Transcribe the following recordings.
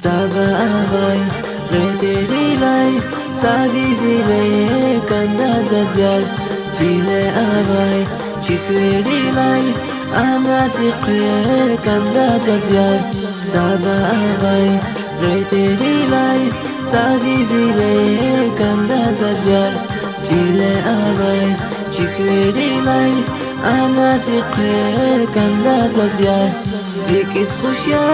Sabavai Reterilai Sabivile Kanda Zazyar Chile Avai Chikwirilai Anasiqir Kanda Zazyar Sabavai Reterilai Sabivile Kanda Zazyar Chile Avai Chikwirilai Anasiqir Kanda Zazyar Bikis Khusya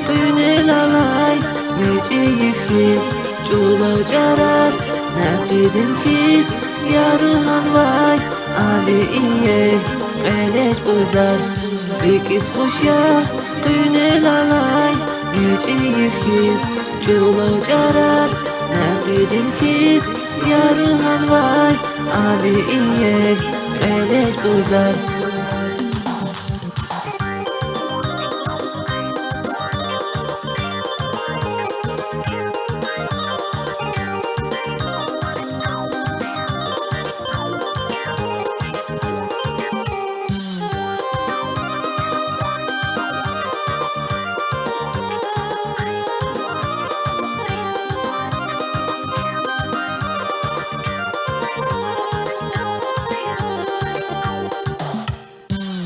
Qynel alay Mici yifkis Çulo jarar Naqidin kis Yarıhan vay Ali iyek Qeleş bozar Bikis Khusya Qynel alay Mici yifkis Çulo jarar Naqidin kis Yarıhan vay Ali iyek Qeleş bozar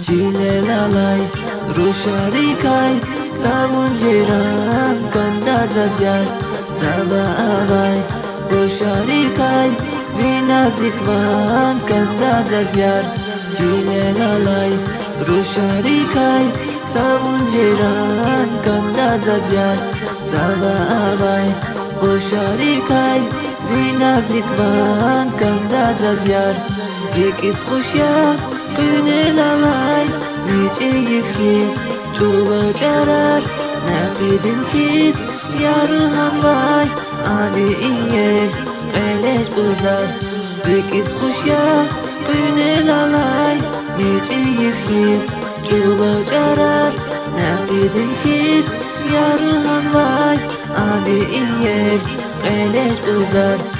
Chile lalai, rusharikai, sabun jiran, kanda zazyar, sabavai, rusharikai, vinazikvan, kanda zazyar. Chile lalai, rusharikai, sabun jiran, kanda zazyar, sabavai, rusharikai, vinazikvan, kanda zazyar. Bikis Khusya Qynel alay Mici yifkis Çulo jarar Naqidin kis Yarıhan vay Ali iyek Qeleş bozar Bikis Khusya Qynel alay Mici yifkis Çulo jarar Naqidin kis Yarıhan vay Ali iyek Qeleş bozar